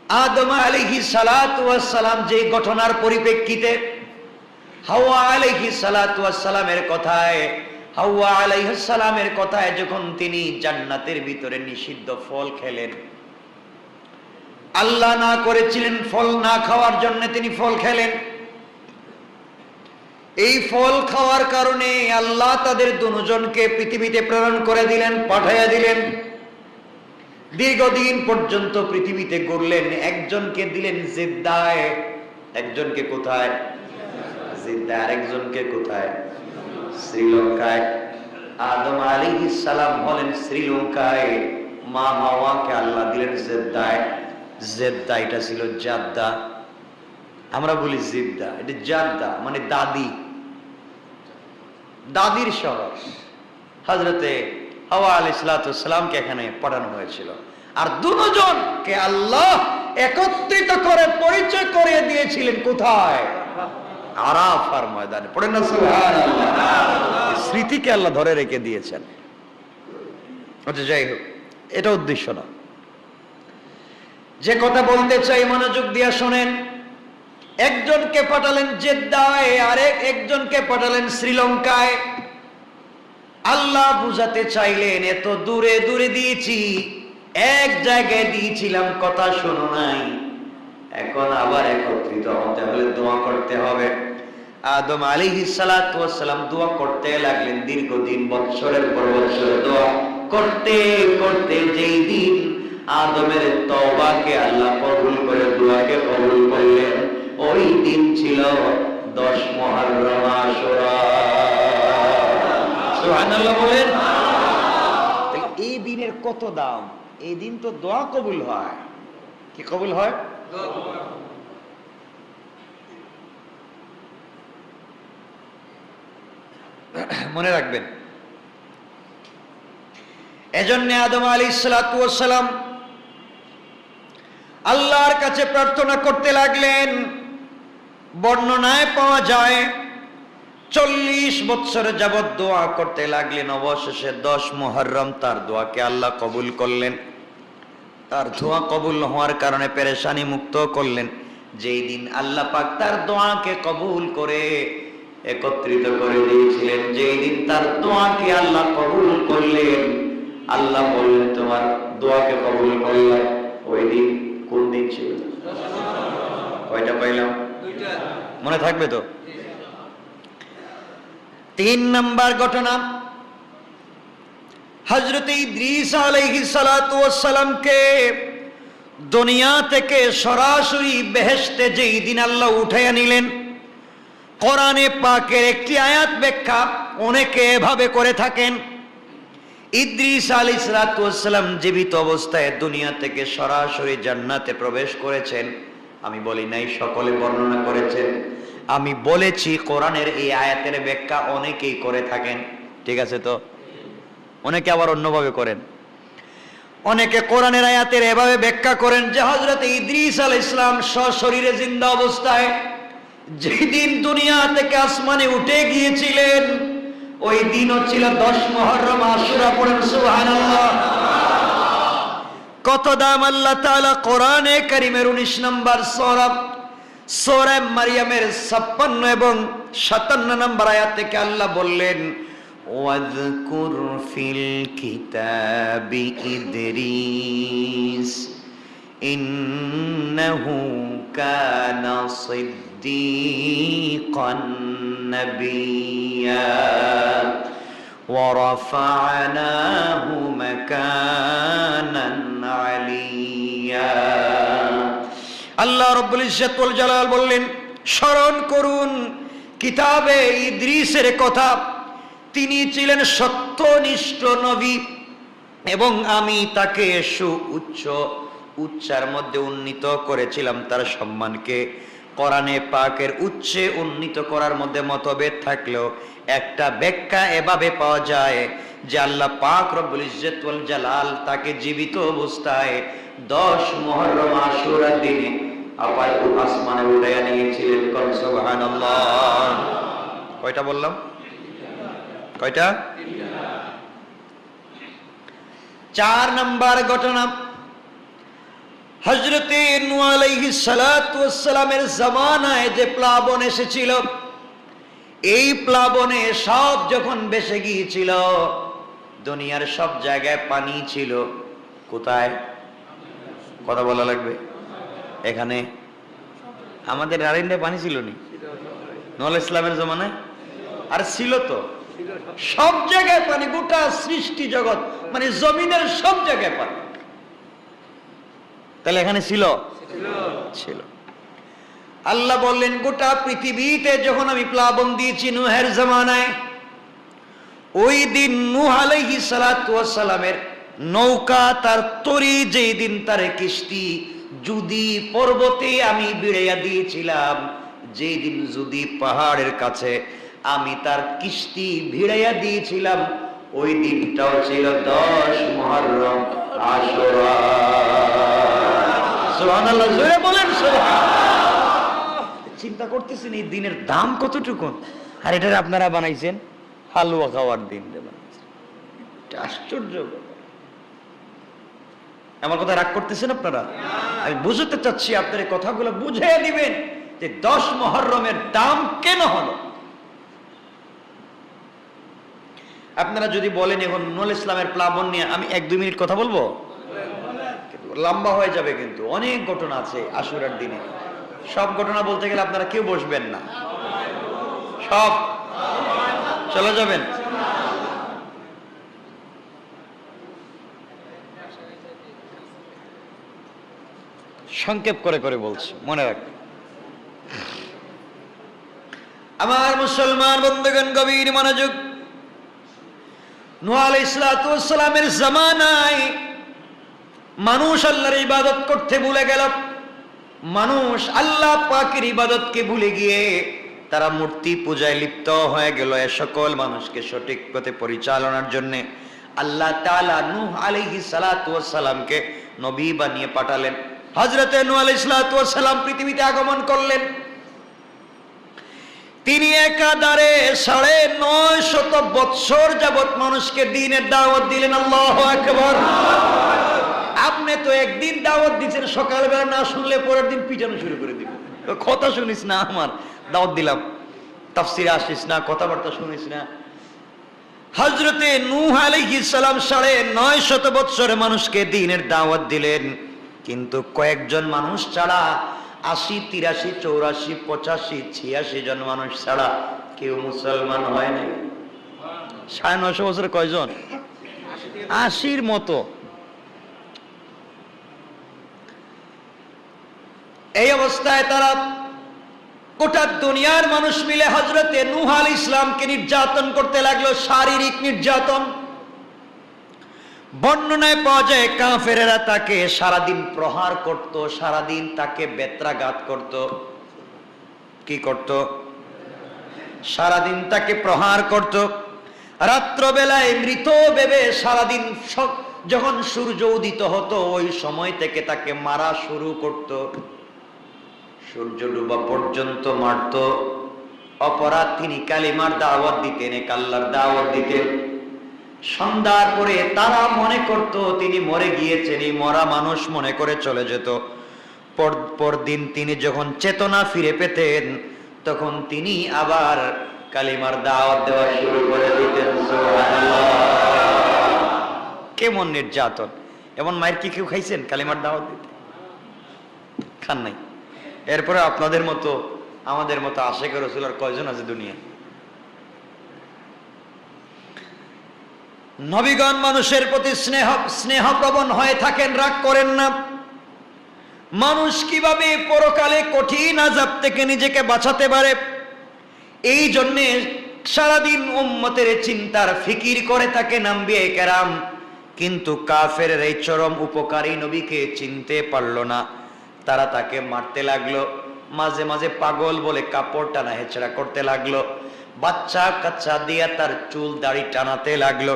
আদম আলাইহিস সালাতু ওয়াস সালাম যে ঘটনার পরিপ্রেক্ষিতে হাওয়া আলাইহিস সালাতু ওয়াস সালামের কথায়, হাওয়া আলাইহিস সালামের কথায় যখন তিনি জান্নাতের ভিতরে নিষিদ্ধ ফল খেলেন, আল্লাহ না করেছিলেন ফল না খাওয়ার জন্য তিনি ফল খেলেন। এই ফল খাওয়ার কারণে আল্লাহ তাদের দুজনকে পৃথিবীতে প্রেরণ করে দিলেন, পাঠাইয়া দিলেন। দীর্ঘদিন পর্যন্ত পৃথিবীতে ঘুরলেন। একজনকে দিলেন জিদ্দায়, একজনকে কোথায়? জিদ্দায়। আরেকজনকে কোথায়? শ্রীলঙ্কায়। আদম আলাইহিস সালাম হলেন শ্রীলঙ্কায়, মা হাওয়াকে আল্লাহ দিলেন জেদ্দায়। জেদ্দা এটা ছিল জাদ্দা, আমরা বলি জিদ্দা, এটা জাদ্দা মানে দাদি, দাদির শহর। হযরতে হাওয়া আলাইহিস সালামকে এখানে পাঠানো হয়েছিল। আর দুজনকে আল্লাহ একত্রিত করে পরিচয় করিয়ে দিয়েছিলেন কোথায়? আরাফার ময়দানে। পড়েন না সুবহানাল্লাহ। স্মৃতিকে আল্লাহ ধরে রেখে দিয়েছেন। আচ্ছা, যাই হোক, এটা উদ্দেশ্য না। যে কথা বলতে চাই মনোযোগ দিয়ে শোনেন। একজনকে পাঠালেন জেদ্দায়, একজনকে পাঠালেন শ্রীলঙ্কায়। আল্লাহ বুঝাতে চাইলেন এত দূরে দূরে দিয়েছি, এক জায়গায় দিয়েছিলাম, কথা শোনো নাই, এখন আবার একত্রিত হতে হলে দোয়া করতে হবে। আদম আলাইহিস সালাতু ওয়াস সালাম দোয়া করতে লাগলেন। দীর্ঘদিন বৎসরের পর বৎসর দোয়া করতে করতে যেই দিন আদমের তওবাকে আল্লাহ কবুল করে দোয়াকে কবুল করলেন, ওই দিন ছিল 10 মুহররম আশুরা। সুবহানাল্লাহ বলেন। এই দিনের কত দাম! এই দিন তো দোয়া কবুল হয়। কি কবুল হয়? মনে রাখবেন। এজন্য আদম আলাইহিস সালাম আল্লাহর কাছে প্রার্থনা করতে লাগলেন। বর্ণনায় পাওয়া যায় 40 বছর যাবত দোয়া করতে লাগলেন। অবশেষে 10 মুহররম তার দোয়াকে আল্লাহ কবুল করলেন। তার দোয়া কবুল হওয়ার কারণে পেরেশানি মুক্ত করলেন। যেই দিন আল্লাহ পাক তার দোয়াকে কবুল করে একত্রিত করে দিয়েছিলেন, যেই দিন তার দোয়াকে আল্লাহ কবুল করলেন, আল্লাহ বললেন তোমার দোয়াকে কবুল করলাম। ওই দিন কোন দিন ছিল? কয়টা পাইলাম? মনে থাকবে তো? 3 নাম্বার ঘটনা, হযরত ইদ্রিস আলাইহিস সালাতু ওয়াস সালামকে দুনিয়া থেকে সরাসরি বেহেশতে যেই দিন আল্লাহ উঠাইয়া নিলেন। কোরআনে পাকের একটি আয়াত ব্যাখ্যা অনেকে এভাবে করে থাকেন, ইদ্রিস আলাইহিস সালাতু ওয়াস সালাম জীবিত অবস্থায় দুনিয়া থেকে সরাসরি জান্নাতে প্রবেশ করেছেন। আমি বলি নাই, সকলে বর্ণনা করেছেন। আমি বলেছি কোরআনের এই আয়াতের ব্যাখ্যা অনেকেই করে থাকেন, ঠিক আছে তো? অনেকে আবার অন্যভাবে করেন। অনেকে কোরআনের আয়াতের এভাবে ব্যাখ্যা করেন যে হযরত ইদ্রিস আলাইহিস সালাম সশরীরে জিন্দা অবস্থায় যেই দিন দুনিয়া থেকে আসমানে উঠে গিয়েছিলেন, ওই দিনও ছিল 10 মুহররম আশুরা। পড়েন সুবহানাল্লাহ। কত দাম! আল্লাহ তাআলা কোরআনে কারীমের 19 নম্বর সূরা মারইয়ামের 56 এবং 57 নম্বর আয়াত থেকে আল্লাহ বললেন, ওয়াযকুর ফিল কিতাবি ইদ্রিস ইন্নাহু কানা সিদ্দীকান নাবিয়্যা ওয়ারাফা'নাহু মাকানান আলিয়্যা। আল্লাহ রাব্বুল ইজ্জত ওয়াল জালাল বললেন, স্মরণ করুন কিতাবে ইদ্রিসের কথা। তিনি ছিলেন সত্যনিষ্ঠ নবী এবং আমি তাকে উচ্চার মধ্যে উন্নীত করেছিলাম তার সম্মানকে। কোরআনে পাকের উচ্চে উন্নীত করার মধ্যে মতভেদ থাকলেও একটা ব্যাখ্যা এভাবে পাওয়া যায় যে আল্লাহ পাক রব্বুল ইজ্জত ওয়াল জালাল তাকে জীবিত অবস্থায় 10 মুহররম আশুরার দিনে আপায় আসমানে উঠাইয়া নিয়েছিলেন। সুবহানাল্লাহ। কয়টা বললাম? কয়টা? 4 নাম্বার ঘটনা, হযরতে নূহ আলাইহিস সালাতু ওয়াস সালামের জামানায় যে প্লাবন এসেছিল, এই প্লাবনে সব যখন ভেসে গিয়েছিল, দুনিয়ার সব জায়গায় পানি ছিল। কোথায়? কথা বলা লাগবে। এখানে আমাদের নারিন্দে পানি ছিল নি নূহ আলাইহিস সালামের জামানায়? আর ছিল তো, সব জায়গায় পানি, গোটা সৃষ্টি জগৎ মানে জমিনের সব জায়গায় পানি। তাহলে এখানে ছিল? ছিল। আল্লাহ বললেন গোটা পৃথিবীতে যখন আমি প্লাবন দিয়েছি নূহের জামানায়, ওই দিন নূহ আলাইহিস সালাতু ওয়াস সালামের নৌকা, তার তরি, যেই দিন তার কিস্তি যদি পর্বতে আমি বিড়াইয়া দিয়েছিলাম, যেই দিন যদি পাহাড়ের কাছে আমি তার কিস্তি ভিড়াইয়া দিয়েছিলাম, ওই দিনটাও ছিল 10 মুহররম আশুরা। সুবহানাল্লাহ, জোরে বলেন সুবহানাল্লাহ। চিন্তা করতেছেন এই দিনের দাম কতটুকু, আর এটা আপনারা বানাইছেন হালুয়া খাওয়ার দিন বানাইছেন। আশ্চর্য। আমার কথা রাগ করতেছেন আপনারা? আমি বুঝতে চাচ্ছি, আপনার এই কথাগুলো বুঝিয়ে দিবেন যে 10 মুহররমের দাম কেন হলো। আপনারা যদি বলেন এখন নূহ ইসলামের প্লাবন নিয়ে আমি 1-2 মিনিট কথা বলবো, লম্বা হয়ে যাবে, কিন্তু অনেক ঘটনা আছে আশুরার দিনে। সব ঘটনা বলতে গেলে আপনারা কেউ বসবেন না, সব চলে যাবেন। সংক্ষেপ করে করে বলছি, মনে রাখবেন। আমার মুসলমান বন্ধুগণ, গভীর মনোযোগ। নূহ আলাইহিস সালামের জামানায় মানুষ আল্লাহর ইবাদত করতে ভুলে গেল। মানুষ আল্লাহ পাকের ইবাদতকে ভুলে গিয়ে তারা মূর্তি পূজায় লিপ্ত হয়ে গেল। এ সকল মানুষকে সঠিক পথে পরিচালনার জন্য আল্লাহ তাআলা নূহ আলাইহিস সালামকে নবী বানিয়ে পাঠালেন। হযরতে নূহ আলাইহিস সালাম পৃথিবীতে আগমন করলেন। তিনি একাধারে 950 বৎসর যাবত মানুষকে দ্বীনের দাওয়াত দিলেন। আল্লাহু আকবার। আপনি তো একদিন দাওয়াত দিচ্ছেন, সকালবেলা না শুনলে পরের দিন পিটানো শুরু করে দিবেন। কথা শুনিস না, আমার দাওয়াত দিলাম, তাফসিরে আসিস না, কথাবার্তা শুনিস না। হযরতে নূহ আলাইহিস সালাম 950 বৎসরে মানুষকে দ্বীনের দাওয়াত দিলেন, কিন্তু কয়েকজন মানুষ ছাড়া 80, 83, 84, 85, 86 জন মানুষ ছাড়া কেউ মুসলমান হয় নাই। 950 বছরে কয়জন? 80-র মতো। এই অবস্থায় তারা গোটা দুনিয়ার মানুষ মিলে হযরতে নূহ আলাইহিস সালামকে নির্যাতন করতে লাগলো, শারীরিক নির্যাতন। বর্ণনায় পাওয়া যায় কাফেরেরা তাকে সারাদিন প্রহার করত, সারাদিন তাকে বেত্রাঘাত করত। কি করত? সারাদিন তাকে প্রহার করত। রাত্রবেলায় মৃত ভেবে সারাদিন যখন সূর্য উদিত হতো ওই সময় থেকে তাকে মারা শুরু করত। সূর্য ডুবা পর্যন্ত মারত। অপরাধ তিনি কালিমার দাওয়াত দিতেন, এক আল্লাহর দাওয়াত দিতেন। সন্ধ্যার পরে তারা মনে করত তিনি মরে গিয়েছেন, এই মরা মানুষ মনে করে চলে যেত। পরদিন তিনি যখন চেতনা ফিরে পেতেন তখন তিনি আবার কালিমার দাওয়াত দেওয়া শুরু করে দিতেন। সুবহানাল্লাহ। কেমন নির্যাতন! এমন মায়ের কি কেউ খাইছেন কালিমার দাওয়াত দিতে? খান নাই। এরপরে আপনাদের মতো আমাদের মতো আশিকে রাসূল আর কয়জন আছে দুনিয়ায়? নবীগণ মানুষের প্রতি স্নেহপ্রবণ হয়ে থাকেন, রাগ করেন না। মানুষ কিভাবে পরকালে কঠিন আযাব থেকে নিজেকে বাঁচাতে পারে এই জন্যে সারাদিন উম্মতের চিন্তার ফিকির করে থাকেন আম্বিয়ায়ে কেরাম। কিন্তু কাফেরের এই চরম উপকারী নবীকে চিনতে পারল না। তারা তাকে মারতে লাগলো, মাঝে মাঝে পাগল বলে কাপড় টানা হেঁচড়া করতে লাগলো, বাচ্চা কাচ্চা দিয়া তার চুল দাড়ি টানাতে লাগলো।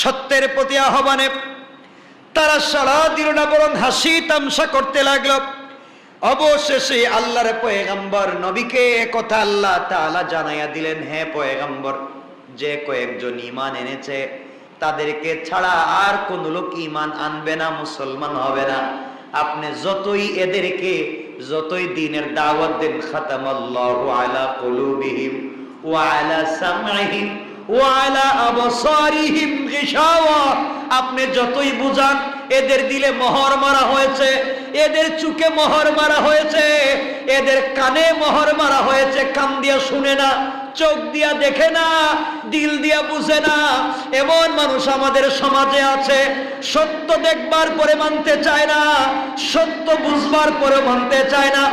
সত্যের প্রতি আহ্বানে তারা সাড়া দিল না, বরং হাসি তামসা করতে লাগলো। অবশেষে আল্লাহর পয়গম্বর নবীকে কথা আল্লাহ তাআলা জানাইয়া দিলেন, হে পয়গম্বর, যে কয়েকজন ঈমান এনেছে তাদেরকে ছাড়া আর কোন লোক ঈমান আনবে না, মুসলমান হবে না। আপনি যতই দিনের দাওয়াত দেন, খাতামাল্লাহু আলা কুলুবিহিম ওয়া আলা সামঈহিম ওয়া আলা আবসারিহিম গিশাওয়া, আপনি যতই বুঝান, এদের দিলে মোহর মারা হয়েছে, এদের চোখে মোহর মারা হয়েছে, এদের কানে মোহর মারা হয়েছে, কান দিয়া শুনে না, চোখ দিয়া দেখে না, দিল দিয়া বুঝে না। এমন মানুষ আমাদের সমাজে আছে, সত্য দেখবার পরে মানতে চায় না, সত্য বুঝবার পরে মানতে চায় না।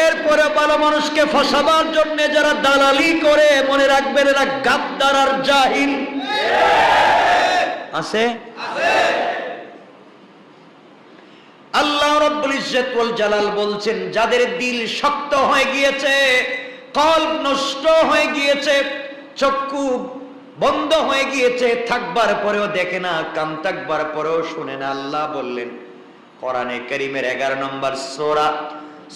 এরপরে ভালো মানুষকে ফাঁসাবার জন্য যারা দালালি করে, মনে রাখবেন এরা গাদ্দার আর জাহিল। আছে আল্লাহ রাব্বুল ইজ্জত ওয়াল জালাল বলছেন, যাদের দিল শক্ত হয়ে গিয়েছে, কলব নষ্ট হয়ে গিয়েছে, চক্ষু বন্ধ হয়ে গিয়েছে, থাকবার পরেও দেখে না, কান থাকবার পরেও শুনে না। আল্লাহ বললেন কোরআনে কারীমের 11 নম্বর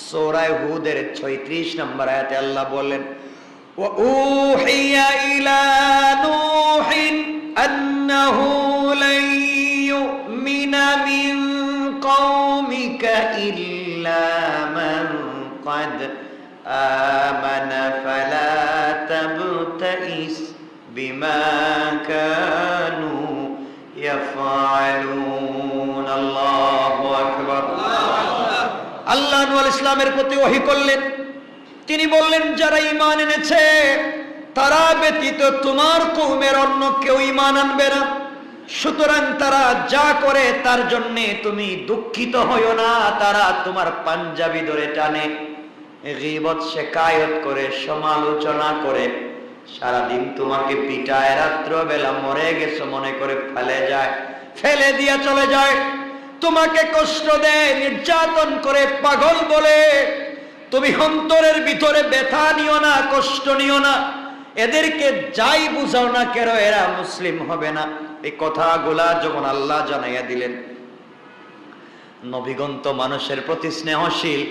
সূরা হুদের 36 নম্বর আয়াতে আল্লাহ বললেন, ওয়া উহিয়া ইলা নূহিন আন্নাহু লাই ইউমিনা মিন কওমিকা ইল্লা মান ক্বাদ আমানা ফালা তাবতাইস বিমা কানু ইয়াফআলুন। আল্লাহু আকবার। আল্লাহ নূহ আলাইহিস সালামের প্রতি ওহী করলেন, তিনি বললেন যারা ঈমান এনেছে তারা ব্যতীত তোমার কওমের অন্য কেউ ঈমান আনবে না, সুতরাং তারা যা করে তার জন্য তুমি দুঃখিত হইও না। তারা তোমার পাঞ্জাবি ধরে টানে, গীবত শিকায়ত করে, সমালোচনা করে, সারাদিন তোমাকে পিটায়, রাত্র বেলা মরে গেছো মনে করে ফেলে দিয়া চলে যায়, তোমাকে কষ্ট দেয়, নির্যাতন করে, পাগল বলে। তুমি অন্তরের ভিতরে ব্যথা নিও না, কষ্ট নিও না, এদেরকে যাই বুঝাও না কেন এরা মুসলিম হবে না। এই কথাগুলা যখন আল্লাহ জানাইয়া দিলেন, নবীগণ তো মানুষের প্রতি স্নেহশীল,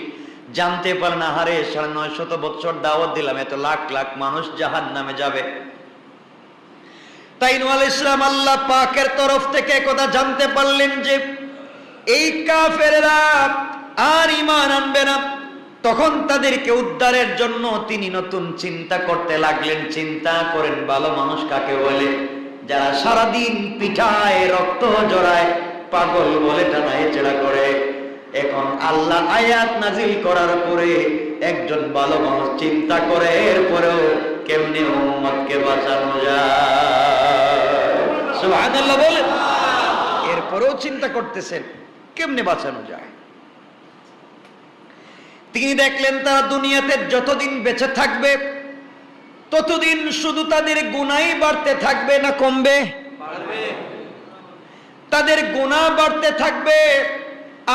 জানতে পারেন আহারে 950 বছর দাওয়াত দিলাম, এত লাখ লাখ মানুষ জাহান্নামে যাবে। তাই নূহ আলাইহিস সালাম আল্লাহ পাকের তরফ থেকে কথা জানতে পারলেন যে এই কাফেররা আর ঈমান আনবে না। তখন তাদেরকে উদ্ধারের জন্য তিনি নতুন চিন্তা করতে লাগলেন। চিন্তা করেন ভালো মানুষ কাকে বলে? যারা সারাদিন পিঠায়, রক্ত জড়ায়, পাগল বলে টানায় চেড়া করে। এখন আল্লাহ আয়াত নাজিল করার পরে একজন ভালো মানুষ চিন্তা করে এরপরেও কেমনে উম্মতকে বাঁচানো যায়। সুবহানাল্লাহ বলেন। এরপরেও চিন্তা করতেছেন কেমনে বাঁচানো যায়। তিনি দেখলেন তারা দুনিয়াতে যতদিন বেঁচে থাকবে ততদিন শুধু তাদের গুনাহই বাড়তে থাকবে না কমবে? তাদের গুনাহ বাড়তে থাকবে।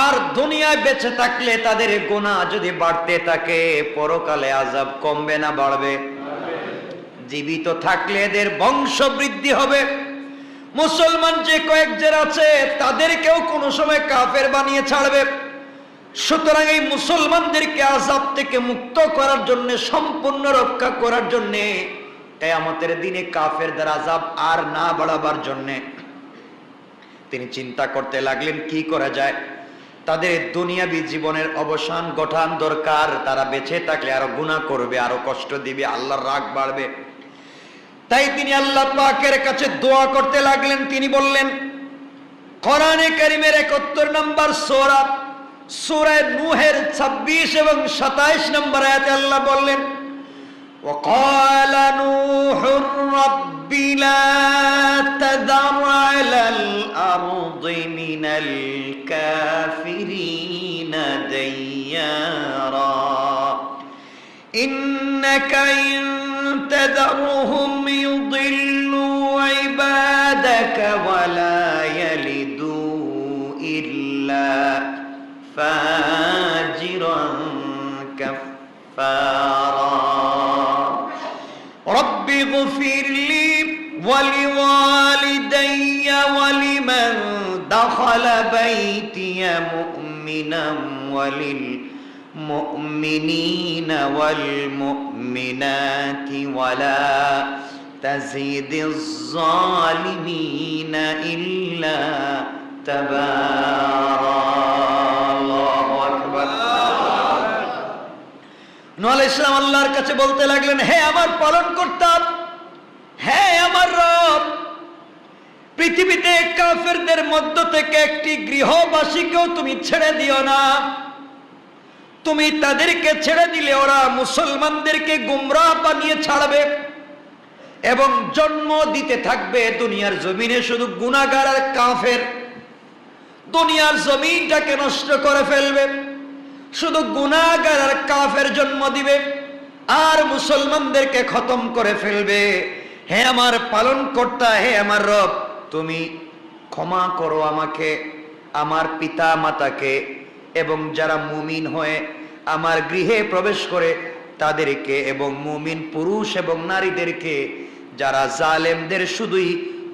আর দুনিয়ায় বেঁচে থাকলে তাদের গুনাহ যদি বাড়তে থাকে, পরকালে আযাব কমবে না বাড়বে? জীবিত থাকলে এদের বংশ বৃদ্ধি হবে। মুসলমান যে কয়েকজন আছে তাদেরকেও কোনো সময় কাফের বানিয়ে ছাড়বে। সুতরাং এই মুসলমানদেরকে আযাব থেকে মুক্ত করার জন্য, সম্পূর্ণ রক্ষা করার জন্য, কিয়ামতের দিনে কাফেরদের আযাব আর না বাড়াবার জন্য তিনি চিন্তা করতে লাগলেন কি করা যায়। তাদের দুনিয়াবী জীবনের অবসান ঘটান দরকার। তারা বেঁচে থাকলে আরো গুনাহ করবে, আরো কষ্ট দিবে, আল্লাহর রাগ বাড়বে। তাই তিনি আল্লাহ পাকের কাছে দোয়া করতে লাগলেন। তিনি বললেন কোরআনে কারীমের 71 নম্বর সূরা নূহের 26 এবং 27 নম্বর আয়াতে আল্লাহ বললেন, وقال نوح رب لا تذر على الأرض من الكافرين ديارا إنك إن تذرهم يضلوا عبادك ولا يلدوا إلا فاجرا كفارا رب اغفر لي ولوالدي ولمن دخل بيتي مؤمنا وللمؤمنين والمؤمنات ولا تزيد الظالمين إلا تبارا নূহ আলাইহিস সালাম আল্লাহর কাছে বলতে লাগলেন, হে আমার পালনকর্তা, হে আমার রব, পৃথিবীতে কাফেরদের মধ্য থেকে একটি গৃহবাসীকেও তুমি ছেড়ে দিও না। তুমি তাদেরকে ছেড়ে দিলে ওরা মুসলমানদেরকে গুমরাহ বানিয়ে ছাড়বে এবং জন্ম দিতে থাকবে দুনিয়ার জমিনে শুধু গুনাহগার আর কাফের। দুনিয়ার জমিনটাকে নষ্ট করে ফেলবে, শুধু গুনাহগার আর কাফের জন্ম দিবে আর মুসলমানদেরকে খতম করে ফেলবে। হে আমার পালনকর্তা, হে আমার রব, তুমি ক্ষমা করো আমাকে, আমার পিতা মাতাকে এবং যারা মুমিন হয়ে আমার গৃহে প্রবেশ করে তাদেরকে, এবং মুমিন পুরুষ এবং নারীদেরকে, যারা জালেমদের শুধুই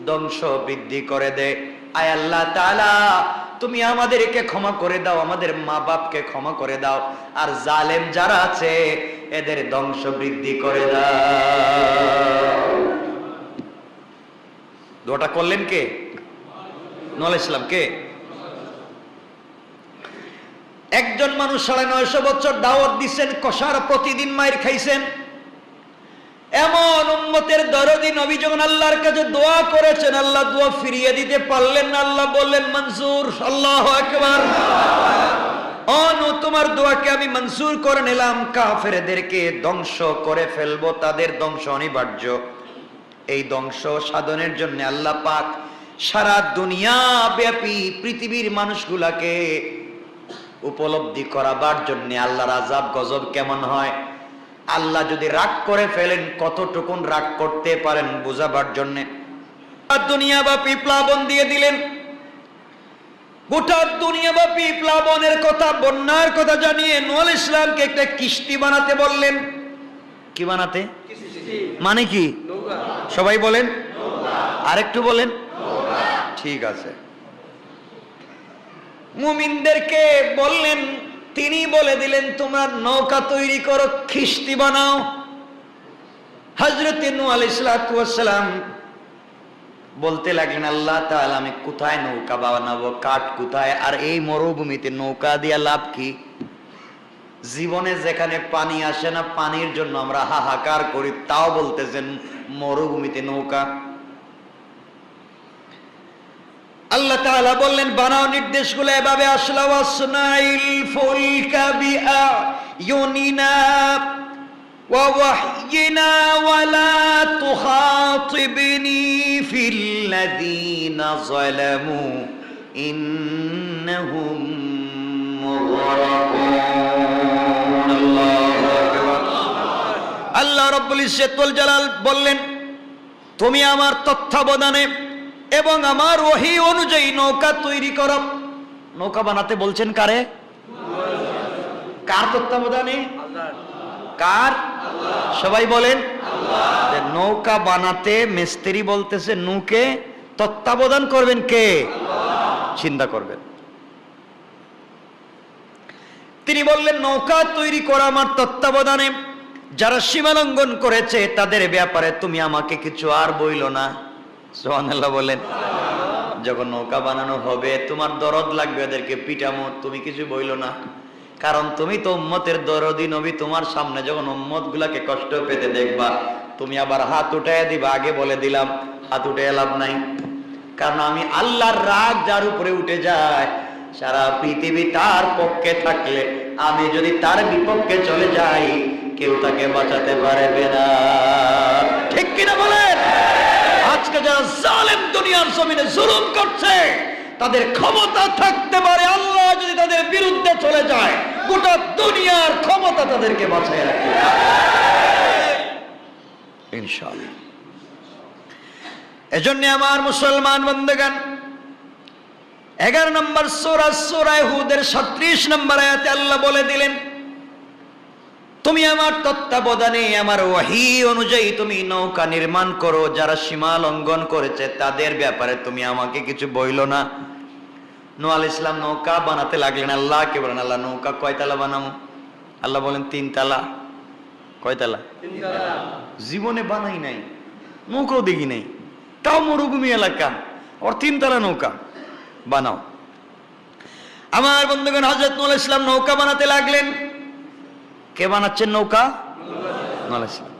ধ্বংস বৃদ্ধি করে দেয়। আয় আল্লাহ তাআলা, তুমি আমাদেরকে ক্ষমা করে দাও, আমাদের মা বাপকে ক্ষমা করে দাও, আর জালেম যারা আছে এদের ধ্বংস বৃদ্ধি করে দাও। দোয়াটা করলেন কে? নূহ আলাইহিস সালাম। কে? একজন মানুষ 950 বছর দাওয়াত দিচ্ছেন, কষার প্রতিদিন মাইর খাইছেন। এমন উম্মতের দরদি নবী যখন আল্লাহর কাছে দোয়া করেছেন, আল্লাহ দোয়া ফিরিয়ে দিতে পারলেন না। আল্লাহ বললেন মনজুর। আল্লাহু আকবার। ও নূহ, তোমার দোয়াকে আমি মনজুর করে নিলাম, কাফেরদেরকে ধ্বংস করে ফেলবো, তাদের ধ্বংস অনিবার্য। এই ধ্বংস সাধনের জন্য আল্লাহ পাক সারা দুনিয়া ব্যাপী পৃথিবীর মানুষগুলাকে উপলব্ধি করাবার জন্য আল্লাহর আযাব গজব কেমন হয়, আল্লাহ যদি রাগ করে ফেলেন কতটুকুন রাগ করতে পারেন বুঝাবার জন্য দুনিয়া ব্যাপী প্লাবন দিয়ে দিলেন। গোটা দুনিয়া ব্যাপী প্লাবনের কথা, বন্যার কথা জানিয়ে নূহ আলাইহিস সালামকে একটা কিস্তি বানাতে বললেন। কি বানাতে? মানে কি? সবাই বলেন, আরেকটু বলেন। ঠিক আছে। মুমিনদেরকে বললেন, তিনি বলে দিলেন তোমরা নৌকা তৈরি করো, কিস্তি বানাও। হযরত নূহ আলাইহিস সালাম বলতে লাগলেন, আল্লাহ তাআলা, আমি কোথায় নৌকা বানাবো, কাঠ কোথায়, আর এই মরুভূমিতে নৌকা দিয়া লাভ কি? জীবনে যেখানে পানি আসে না, পানির জন্য আমরা হাহাকার করি, তাও বলতেছেন মরুভূমিতে নৌকা। আল্লাহ তাআলা বললেন বানাও, নির্দেশগুলো এভাবে আসলো, ওয়াসনাইল ফুলকা বিআয়ুনিনা ওয়া ওয়াহয়িনা ওয়ালা তুখাতিবনি ফিল্লাযীনা যালামু ইন্নাহুম মুগরাকুন। আল্লাহু আকবার। আল্লাহ রাব্বুল ইজ্জত ওয়াল জালাল বললেন, তুমি আমার তত্ত্বাবধানে এবং আমার ওহী অনুযায়ী নৌকা তৈরি করো। নৌকা বানাতে বলছেন কারে? কার তত্ত্বাবধানে? কার? সবাই বলেন। নৌকা বানাতে মিস্ত্রি বলতেছে নূহকে, তত্ত্বাবধান করবেন কে? চিন্তা করবেন। তিনি বললেন নৌকা তৈরি করা আমার তত্ত্বাবধানে, যারা সীমালঙ্ঘন করেছে তাদের ব্যাপারে তুমি আমাকে কিছু আর বইলো না। সুবহানাল্লাহ বলেন। যখন নৌকা বানানো হবে তোমার দরদ লাগবে, এদেরকে পিটামো, তুমি কিছু বইলো না, কারণ তুমি তো উম্মতের দরদি নবী। তোমার সামনে যখন উম্মত গুলাকে কষ্ট পেতে দেখবা, তুমি আবার হাত উঠাইয়া দিবা। আগে বলে দিলাম হাত উঠাইয়া লাভ নাই, কারণ আমি আল্লাহর রাগ যার উপরে উঠে যায়, সারা পৃথিবী তার পক্ষে থাকলে আমি যদি তার বিপক্ষে চলে যাই, কেউ তাকে বাঁচাতে পারবে না। ঠিক কিনা বলেন? আজকে যারা জালেম দুনিয়ার জমিনে জুলুম করছে, তাদের ক্ষমতা থাকতে পারে, আল্লাহ যদি তাদের বিরুদ্ধে চলে যায়, গোটা দুনিয়ার ক্ষমতা তাদেরকে বাঁচায় রাখে ইনশাআল্লাহ। এজন্য আমার মুসলমান বন্ধুগণ, 11 নম্বর সূরা হুদের 37 নম্বর আয়াতে আল্লাহ বলে দিলেন, তুমি আমার তত্ত্বাবধানে আমার ওহী অনুযায়ী তুমি নৌকা নির্মাণ করো, যারা সীমা লঙ্ঘন করেছে তাদের ব্যাপারে তুমি আমাকে কিছু বইলো না। নূহ আলাইহিস সালাম নৌকা বানাতে লাগলেন। আল্লাহকে বলেন, আল্লাহ নৌকা কয়তলা বানাবো? আল্লাহ বলেন 3 তলা। কয়তলা? 3 তলা। জীবনে বানাই নাই, নৌকাও দেখি নাই, তাও মরুভূমি এলাকা, আর 3 তলা নৌকা বানাও। আমার বন্ধুগণ, হযরত নূহ আলাইহিস সালাম নৌকা বানাতে লাগলেন। কে বানাচ্ছেন নৌকা? নূহ আলাইহিস সালাম।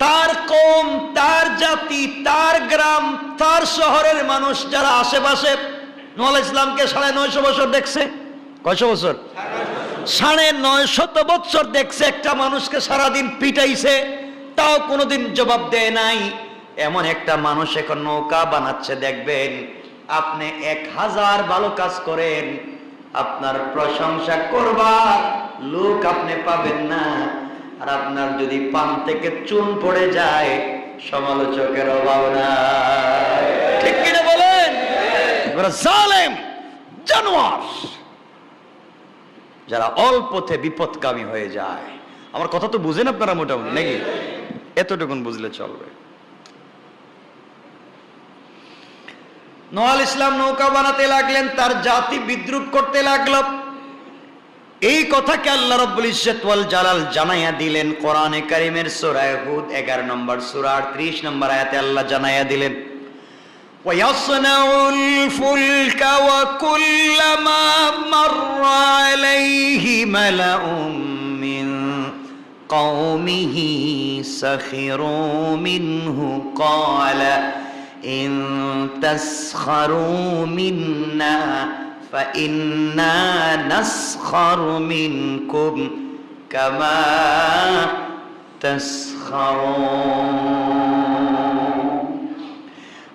তার কওম, তার জাতি, তার গ্রাম, তার শহরের মানুষ যারা আশেপাশে নূহ আলাইহিস সালামকে 950 বছর দেখছে। কয়শো বছর? 950 বছর দেখছে। একটা মানুষকে সারাদিন পিটাইছে, তাও কোনোদিন জবাব দেয় নাই। এমন একটা মানুষ এখন নৌকা বানাচ্ছে। দেখবেন আপনি 1000 ভালো কাজ করেন, আপনার প্রশংসা করবার লোক আপনি পাবেন না। আর আপনার যদি পান থেকে চুন পড়ে যায়, সমালোচকের অভাব নাই। ঠিক কিনা বলেন? জালেম, জানোয়ার যারা অল্পতে বিপদকামী হয়ে যায়। আমার কথা তো বুঝেন আপনারা মোটামুটি নাকি? এতটুকুন বুঝলে চলবে। নূহ আলাইহিস সালাম নৌকা বানাতে লাগলেন, তার জাতি বিদ্রুপ করতে লাগলো। এই কথাকে আল্লাহ রাব্বুল ইজ্জত ওয়াল জালাল জানাইয়া দিলেন কোরআনে কারীমের সূরা হুদ 11 নম্বর সূরা 38 নম্বর আয়াতে আল্লাহ জানাইয়া দিলেন, ওয়ায়াসনাউল ফুলকা ওয়া কুল্লামা মাররা আলাইহি মালাউম মিন কওমিহি সাখিরু মিনহু ক্বালা ইন তাসখারু মিন্না فإنا نسخر منكم كما تسخرون।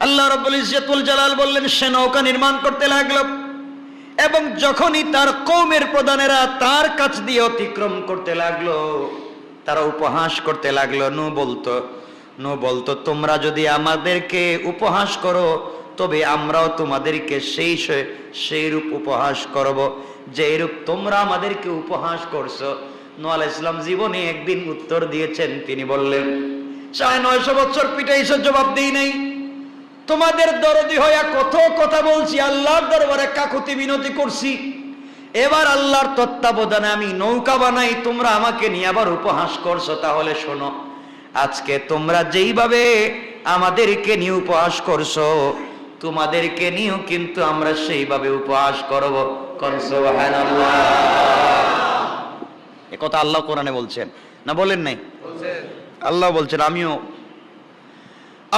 আল্লাহ রাব্বুল ইজ্জত ওয়াল জালাল বললেন, সে নৌকা নির্মাণ করতে লাগলো এবং যখনই তার কওমের প্রধানেরা তার কাছ দিয়ে অতিক্রম করতে লাগলো, তারা উপহাস করতে লাগলো। নূহ বলতো তোমরা যদি আমাদেরকে উপহাস করো, তবে আমরাও তোমাদেরকে সেই রূপ উপহাস করব, যে রূপ তোমরা আমাদেরকে উপহাস করছো। নূহ আলাইহিস সালাম জীবনে একদিন উত্তর দিয়েছেন, তিনি বললেন 950 বছর পিটাইছো, জবাব দেই নাই। তোমাদের দরদি হইয়া কত কথা বলছি, আল্লাহর দরবারে কাকুতি মিনতি করছি। এবার আল্লাহর তত্ত্বাবধানে আমি নৌকা বানাই, তোমরা আমাকে নিয়ে আবার উপহাস করছো। তাহলে শোনো, আজকে তোমরা যেইভাবে আমাদেরকে নিয়ে উপহাস করছো, তোমাদেরকে নিয়েও কিন্তু আমরা সেইভাবে উপহাস করব। সুবহানাল্লাহ। এ কথা আল্লাহ কোরআনে বলছেন না, বলেন নাই? আল্লাহ বলছেন, আমিও।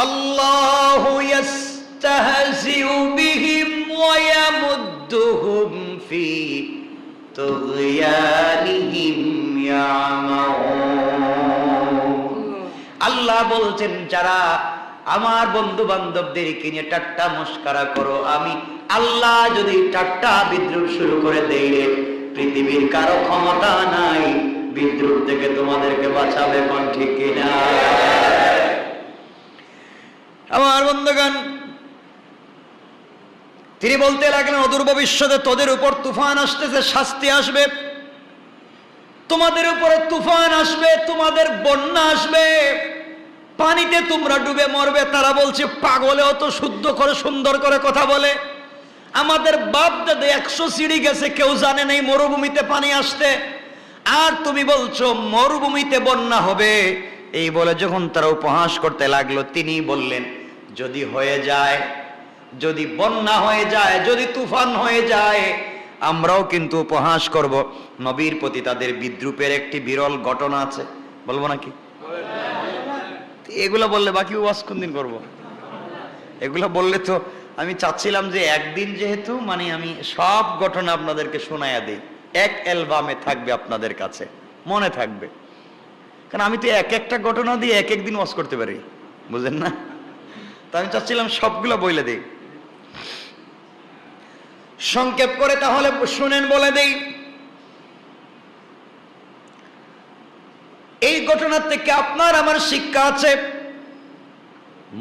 আল্লাহু ইস্তাহজিউ বিহিম ওয়া ইয়ামুদ্দুহুম ফি তুগয়ানিহিম ইয়ামাউন। আল্লাহ বলছেন, যারা আমার বন্ধু বান্ধবদেরকে নিয়ে ঠাট্টা মস্করা করো, আমি আল্লাহ যদি ঠাট্টা বিদ্রুপ শুরু করে দেই, পৃথিবীর কারো ক্ষমতা নাই বিদ্রুপ থেকে তোমাদেরকে বাঁচাবে। কোন ঠিক কিনা? আমার বন্ধুগণ, তিনি বলতে লাগলেন, অদূর ভবিষ্যতে তোদের উপর তুফান আসতেছে, শাস্তি আসবে, তোমাদের উপরে তুফান আসবে, তোমাদের বন্যা আসবে, পানিতে তোমরা ডুবে মরবে। তারা বলছে, পাগলে অত শুদ্ধ করে সুন্দর করে কথা বলে, আমাদের বাপ দাদা 100 সিঁড়ি গেছে, কেউ জানে নাই মরুভূমিতে পানি আসতে, আর তুমি বলছো মরুভূমিতে বন্যা হবে। এই বলে যখন তারা উপহাস করতে লাগলো, তিনি বললেন, যদি হয়ে যায়, যদি বন্যা হয়ে যায়, যদি তুফান হয়ে যায়, আমরাও কিন্তু উপহাস করব। নবীর প্রতি তাদের বিদ্রুপের একটি বিরল ঘটনা আছে, বলবো নাকি? এগুলো বললে বাকি ওয়াজ কোন দিন করবো? এগুলো বললে তো আমি চাচ্ছিলাম যে একদিন, যেহেতু মানে আমি সব ঘটনা আপনাদেরকে শোনায়া দিই, এক অ্যালবামে থাকবে, আপনাদের কাছে মনে থাকবে। কারণ আমি তো একটা ঘটনা দিয়ে এক দিন ওয়াজ করতে পারি, বুঝেন না? তো আমি চাচ্ছিলাম সবগুলো বলে দিই, সংক্ষেপ করে। তাহলে শুনেন, বলে দেই। এই ঘটনার থেকে আপনার আমার শিক্ষা আছে।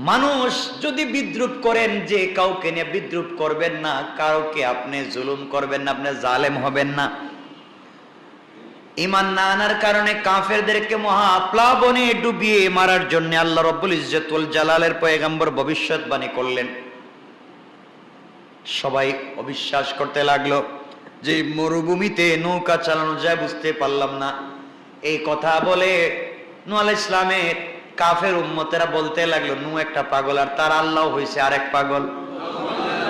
মানুষ যদি বিদ্রুপ করেন, যে কাউকে নিয়ে বিদ্রুপ করবেন না, কাউকে আপনি জুলুম করবেন না, আপনি জালেম হবেন না। ঈমান না আনার কারণে কাফেরদেরকে মহা প্লাবনে ডুবিয়ে মারার জন্য আল্লাহ রাব্বুল ইজ্জত ওয়াল জালালের পয়গম্বর ভবিষ্যৎবাণী করলেন। সবাই অবিশ্বাস করতে লাগলো যে মরুভূমিতে নৌকা চালানো যায়, বুঝতে পারলাম না। এই কথা বলে নূহ আলাইহিস সালামের কাফের উম্মতেরা বলতে লাগলো, নূহ একটা পাগল আর তার আল্লাহ হইছে আরেক পাগল।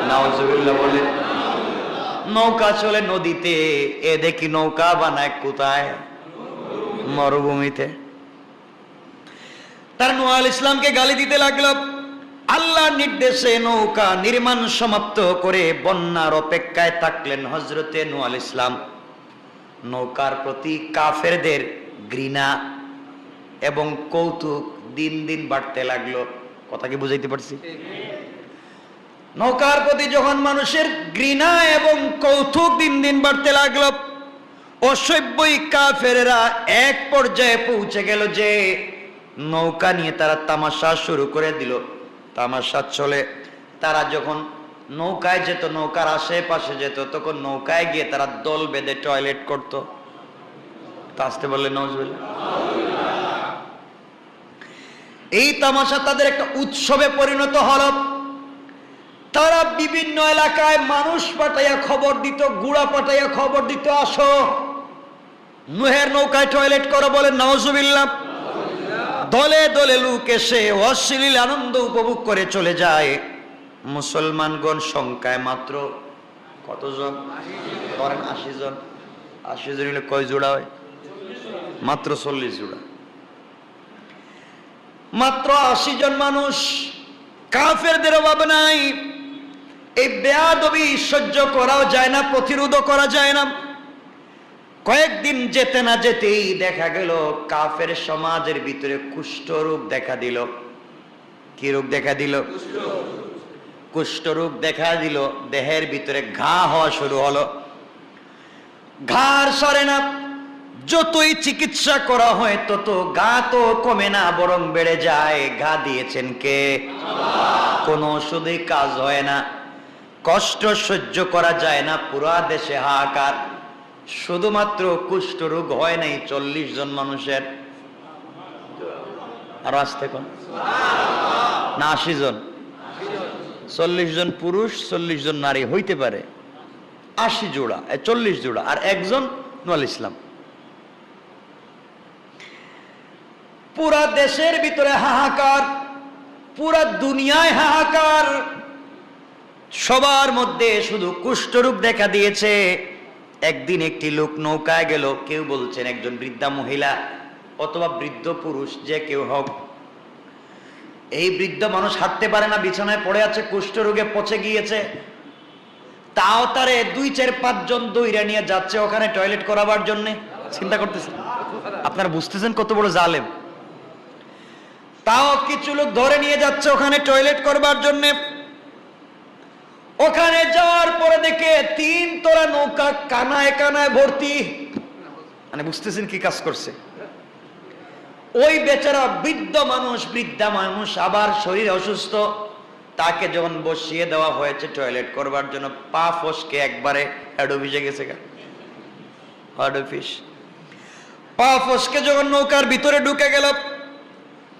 নাউজুবিল্লাহ বলে। নৌকা চলে নদীতে, এ দেখি নৌকা বানায় কোথায়? মরুভূমিতে। তার নূহ আলাইহিস সালামকে গালি দিতে লাগলো। আল্লাহর নির্দেশে নৌকা নির্মাণ সমাপ্ত করে বন্যার অপেক্ষায় থাকলেন হযরতে নূহ আলাইহিস সালাম। নৌকার প্রতি কাফেরদের ঘৃণা এবং কৌতুক দিন দিন বাড়তে লাগলো। কথা কি বুঝাইতে পারছি? নৌকার প্রতি যখন মানুষের ঘৃণা এবং কৌতুক দিন দিন বাড়তে লাগলো, অসভ্যই কাফেরেরা এক পর্যায়ে পৌঁছে গেল যে নৌকা নিয়ে তারা তামাশা শুরু করে দিল। তামাশা চলে, তারা যখন নৌকায় যেত, নৌকার আশেপাশে যেত, তখন নৌকায় গিয়ে তারা দল বেঁধে টয়লেট করত। আসতে বললে নাউজুবিল্লাহ। এই তামাশা তাদের একটা উৎসবে পরিণত হলো। তারা বিভিন্ন এলাকায় মানুষ পাঠাইয়া খবর দিত, গুড়া পাঠাইয়া খবর দিত, আসো নূহের নৌকায় টয়লেট করো, বলে নাউজুবিল্লাহ। দলে দলে লোক এসে অশ্লীল আনন্দ উপভোগ করে চলে যায়। মুসলমানগণ সংখ্যায় মাত্র কতজন? ধরেন 80 জন। 80 জন হলে কয় জোড়া হয়? মাত্র 40 জোড়া। মাত্র 80 জন মানুষ। কাফেরদের অভাব নাই। এই বেয়াদবি সহ্য করাও যায় না, প্রতিরোধও করা যায় না। কয়েকদিন যেতে না যেতেই দেখা গেল কাফের সমাজের ভিতরে কুষ্ঠ রোগ দেখা দিল। কি রোগ দেখা দিল? কুষ্ঠ রোগ দেখা দিল। দেহের ভিতরে ঘা হওয়া শুরু হলো। ঘাড় সরে না, যতই চিকিৎসা করা হয় তত ঘা তো কমে না, বরং বেড়ে যায়। ঘা দিয়েছেন কে? কোন ওষুধে কাজ হয় না। কষ্ট সহ্য করা যায় না, পুরা দেশে হাহাকার। শুধুমাত্র কুষ্ঠ রোগ হয় নাই 40 জন মানুষের, আর আসতে কোন না 80 জন। 40 জন পুরুষ, 40 জন নারী হইতে পারে। 80 জোড়া, 40 জোড়া, আর একজন নূহ আলাইহিস সালাম। পুরা দেশের ভিতরে হাহাকার, পুরা দুনিয়ায় হাহাকার। সবার মধ্যে শুধু কুষ্ঠরোগ দেখা দিয়েছে। একদিন একটি লোক নৌকায় গেল, কেউ বলছেন একজন বৃদ্ধা মহিলা অথবা বৃদ্ধ পুরুষ, যে কেউ হোক। এই বৃদ্ধ মানুষ হাঁটতে পারে না, বিছানায় পড়ে আছে, কুষ্ঠরোগে পচে গিয়েছে। তাও তারে 2, 4, 5 জন দইরা নিয়ে যাচ্ছে ওখানে টয়লেট করাবার জন্য। চিন্তা করতেছেন? আপনারা বুঝতেছেন কত বড় জালেম? তাও কিছু লোক ধরে নিয়ে যাচ্ছে ওখানে টয়লেট করবার জন্য। ওখানে যাওয়ার পরে দেখে 3 তলা নৌকা কানায় কানায় ভর্তি। মানে বুঝতেছেন কি কাজ করছে? ওই বেচারা বৃদ্ধা মানুষ আবার শরীর অসুস্থ, তাকে যখন বসিয়ে দেওয়া হয়েছে টয়লেট করবার জন্য, পা ফসকে একবারে হেড অফিসে গেছে। হেড অফিস পা ফসকে যখন নৌকার ভিতরে ঢুকে গেল,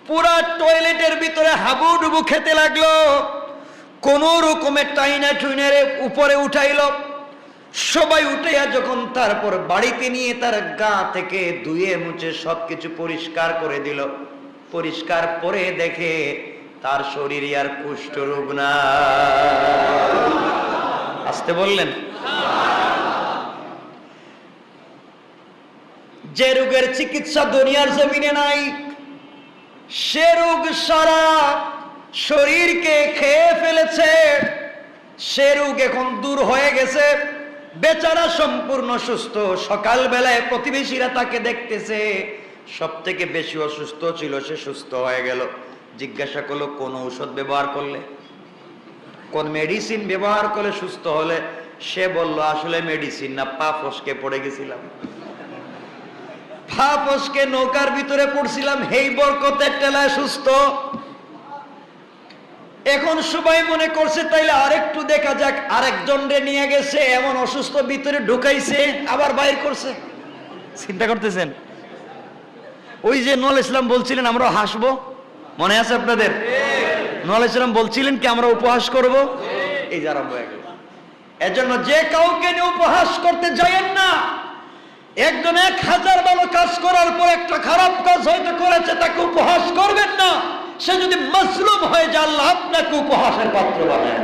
পুরা টয়লেটের ভিতরে হাবুডুবু খেতে লাগলো। কোন রকমের টাইনা টুইনারে উপরে উঠাইল। সবাই উঠাইয়া যখন তারপর বাড়িতে নিয়ে তার গা থেকে ধুয়ে মুছে সবকিছু পরিষ্কার করে দিল, পরিষ্কার করে দেখে তার শরীরে আর কুষ্ঠ রোগ না। আসতে বললেন? যে রোগের চিকিৎসা দুনিয়ার জমিনে নাই, সে রোগ সারা শরীরকে খেয়ে ফেলেছে। সে রোগ এখন দূর হয়ে গেছে, বেচারা সম্পূর্ণ সুস্থ। সকাল বেলায় প্রতিবেশীরা তাকে দেখতেছে, সব থেকে বেশি অসুস্থ ছিল, সে সুস্থ হয়ে গেল। জিজ্ঞাসা করলো কোন ঔষধ ব্যবহার করলে, কোন মেডিসিন ব্যবহার করলে সুস্থ হলে? সে বলল আসলে মেডিসিন না, পা ফসকে পড়ে গেছিলাম। পা ফসকে নৌকার ভিতরে পড়ছিলাম, হেই বরকতের টেলায় সুস্থ। এখন সবাই মনে করছে তাইলে আরেকটু দেখা যাক, আরেকজন রে নিয়ে গেছে, এমন অসুস্থ ভিতরে ঢুকাইছে, আবার বাইর করছে। চিন্তা করতেছেন? ওই যে নূহ আলাইহিস সালাম বলছিলেন আমরা হাসবো, মনে আছে আপনাদের? নূহ আলাইহিস সালাম বলছিলেন কি আমরা উপহাস করব? এই যে আরম্ভ হয়ে গেল। এজন্য যে কাউকে নিয়ে উপহাস করতে যায়েন না। একজন 1000 ভালো কাজ করার পর একটা খারাপ কাজ হয়তো করেছে, তাকে উপহাস করবেন না। সে যদি মাসলুম হয়ে যায়, আল্লাহ আপনাকে উপহাসের পাত্র বানায়।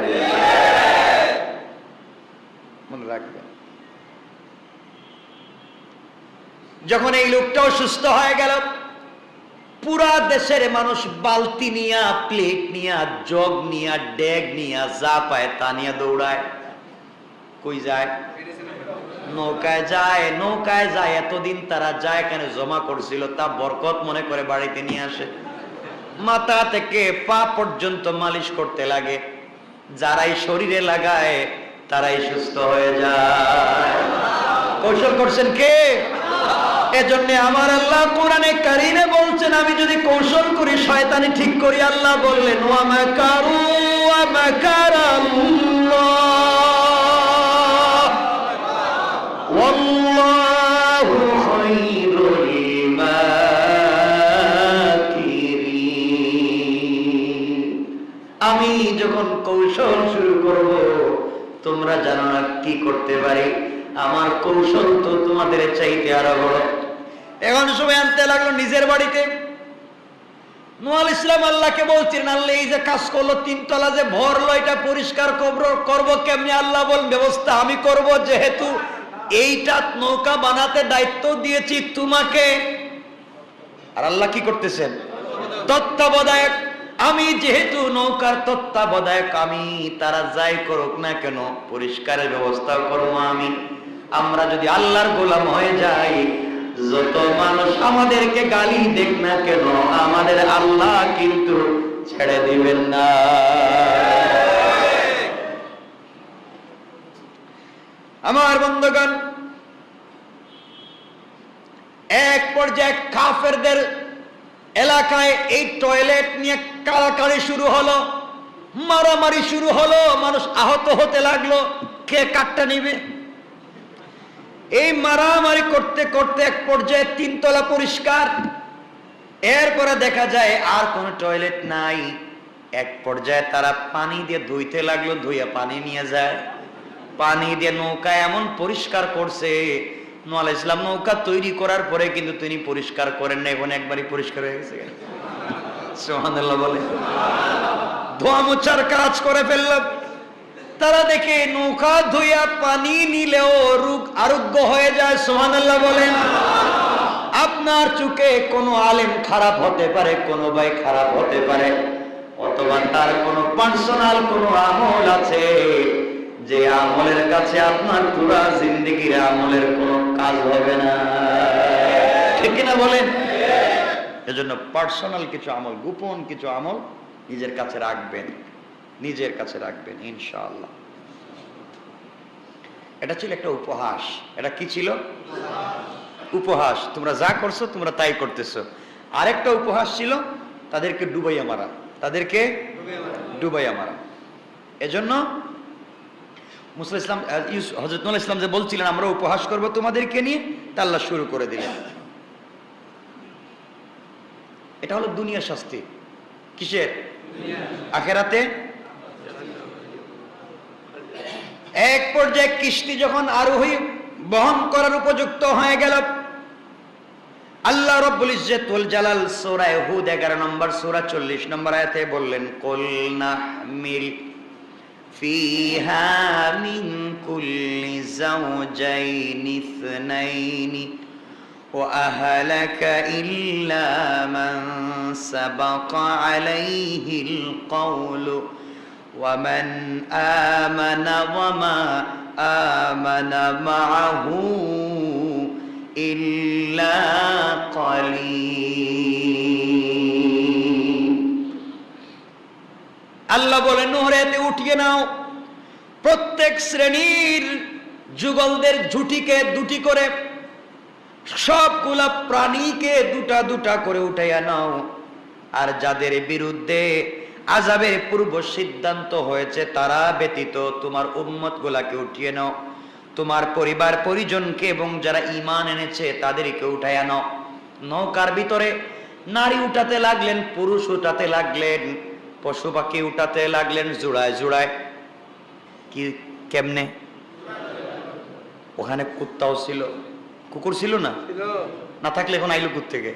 মনে রাখবেন। যখন এই লোকটাও সুস্থ হয়ে গেল, পুরা দেশের মানুষ বালতি নিয়া, প্লেট নিয়া, জগ নিয়া, ডেগ নিয়া, যা পায় তা নিয়ে দৌড়ায়। কই যায়? নৌকায় যায়। নৌকায় যায়, এতদিন তারা যায় কেন জমা করছিল তা বরকত মনে করে বাড়িতে নিয়ে আসে। মাথা থেকে পা পর্যন্ত মালিশ করতে লাগে। যারাই শরীরে লাগায় তারাই সুস্থ হয়ে যায়। কৌশল করছেন কে? এজন্য আমার আল্লাহ কোরআনে কারিমে বলছেন, আমি যদি কৌশল করি শয়তানি ঠিক করি। আল্লাহ বললেন, ওয়া মাকারু ওয়া মাকারাল্লাহ ওয়াল্লাহু খায়রুল মাকিরিন। আমি যখন কৌশল শুরু করব, তোমরা জানো না কি করতে পারি। আমার কৌশল তো তোমাদের চাইতে আরো বড়। এখন সবাই আনতে লাগলো নিজের বাড়িতে। নূহ আলাইহিস সালাম আল্লাহকে বলছেন, আল্লাহ এই যে কাজ করলো, 3 তলা যে ভরলো, এটা পরিষ্কার করব কেমনি? আল্লাহ বলেন, ব্যবস্থা আমি করব, যেহেতু এইটা নৌকা বানাতে দায়িত্ব দিয়েছি তোমাকে। আর আল্লাহ কি করতেছেন? তত্ত্বাবধায়ক। আমি যেহেতু নৌকার তত্ত্বাবধায়ক, আমি তারা যাই করুক না কেন পরিষ্কারের ব্যবস্থা করবো আমি। আমরা যদি আল্লাহর গোলাম হয়ে যাই, যত মানুষ আমাদেরকে গালি দেখ না কেন, আমাদের আল্লাহ কিন্তু ছেড়ে দিবেন না। আমার বন্ধুগণ, এক পর্যায়ে কাফেরদের এলাকায় এই টয়লেট নিয়ে কাড়াকাড়ি শুরু হলো, মারামারি শুরু হলো, মানুষ আহত হতে লাগলো। কে কাটটা নিবে? এই মারামারি করতে করতে এক পর্যায়ে 3 তলা পরিষ্কার। এরপরে দেখা যায় আর কোন টয়লেট নাই। এক পর্যায়ে তারা পানি দিয়ে ধুইতে লাগলো, ধুইয়া পানি নিয়ে যায়। পানি দিয়ে নৌকা এমন পরিষ্কার করছে। নূহ আলাইহিস সালাম নৌকা তৈরি করার পরে কিন্তু তিনি পরিষ্কার করেন না, এখন একবারই পরিষ্কার হয়ে গেছে। সুবহানাল্লাহ বলে ধোয়া মোছার কাজ করে ফেলল। তারা দেখে নৌকা ধুইয়া পানি নিলেও রোগ আরোগ্য হয়ে যায়। সুবহানাল্লাহ বলেন। আপনার চোখে কোনো আলেম খারাপ হতে পারে, কোনো ভাই খারাপ হতে পারে, অথবা তার কোনো পার্সোনাল কোনো আমল আছে, যে আমলের কাছে আপনার পুরা জিন্দেগির আমলের কোনো কাজ হবে না। ঠিক কিনা বলেন? এজন্য পার্সোনাল কিছু আমল, গোপন কিছু আমল নিজের কাছে রাখবেন, নিজের কাছে রাখবেন ইনশাআল্লাহ। এটা ছিল একটা উপহাস। এটা কি ছিল? উপহাস। তোমরা যা করছো তোমরা তাই করতেছো। আরেকটা উপহাস ছিল তাদেরকে ডুবাইয়া মারা, তাদেরকে ডুবাইয়া মারা। এজন্য মুসা ইসলাম, হযরত নূহ ইসলাম যে বলছিলেন আমরা উপহাস করব তোমাদেরকে নিয়ে, তা আল্লাহ শুরু করে দিলেন। এটা হলো দুনিয়ার শাস্তি। কিসের? আখিরাতে। এক পর্যায়ে কিস্তি যখন আরোহী বহন করার উপযুক্ত হয়ে গেল, আল্লাহ রাব্বুল ইজ্জত ওয়াল জালাল সূরা হুদ 11 নম্বর সূরা 40 নম্বর আয়াতে বললেন, কুল নাহমিল ফিহা মিন কুল্লি যাওজাইনি ইসনাইনি ওয়া আহলাকা ইল্লা মান সাবাকা আলাইহিল কওলু ওয়া মান আমানা ওয়া মা আমানা মাআহু ইল্লা কালিল। আল্লাহ বলেন, নূহরে উঠিয়ে নাও, প্রত্যেক শ্রেণীর যুগলদের ঝুটিকে 2টি করে, সবগুলা প্রাণীকে 2টা 2টা করে উঠাইয়া নাও। আর যাদের বিরুদ্ধে আযাবের পূর্ব সিদ্ধান্ত হয়েছে তারা ব্যতীত তোমার উম্মত গুলাকে উঠিয়ে নাও, তোমার পরিবার পরিজনকে এবং যারা ঈমান এনেছে তাদেরকে উঠাইয়া নাও। নৌকার ভিতরে নারী উঠাতে লাগলেন, পুরুষ উঠাতে লাগলেন, পশু পাখি উঠাতে লাগলেন জোড়ায় জোড়ায়। কি কেমনে? ওখানে কুত্তাও ছিল, কুকুর ছিল না? না থাকলে এখন আইলো কোত্থেকে?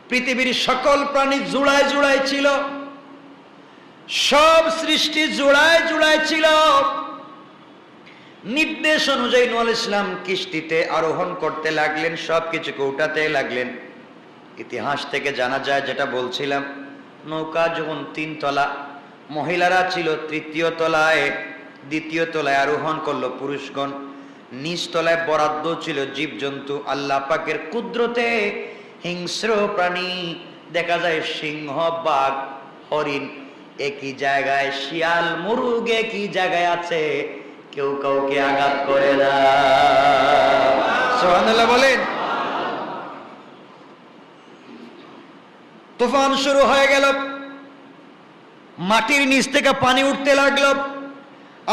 পৃথিবীর সকল প্রাণী জোড়ায় জোড়ায় ছিল, সব সৃষ্টি জোড়ায় জোড়ায় ছিল। নির্দেশ অনুযায়ী নূহ আলাইহিস সালাম কিস্তিতে আরোহণ করতে লাগলেন, সবকিছুকে উঠাতে লাগলেন। ইতিহাস থেকে জানা যায়, যেটা বলছিলাম, নৌকা যখন 3 তলা, মহিলারা ছিল 3য় তলায়, 2য় তলায় আরোহণ করলো পুরুষগণ, নিচ তলায় বরাদ্দ ছিল জীবজন্তু। আল্লাহ পাকের কুদরতে হিংস্র প্রাণী দেখা যায়, সিংহ, বাঘ, হরিণ একই জায়গায়, শিয়াল, মুরগ একই জায়গায় আছে, কেউ কাউকে আঘাত করে না। সুবহানাল্লাহ বলেন। তুফান শুরু হয়ে গেল, মাটির নিচ থেকে পানি উঠতে লাগলো,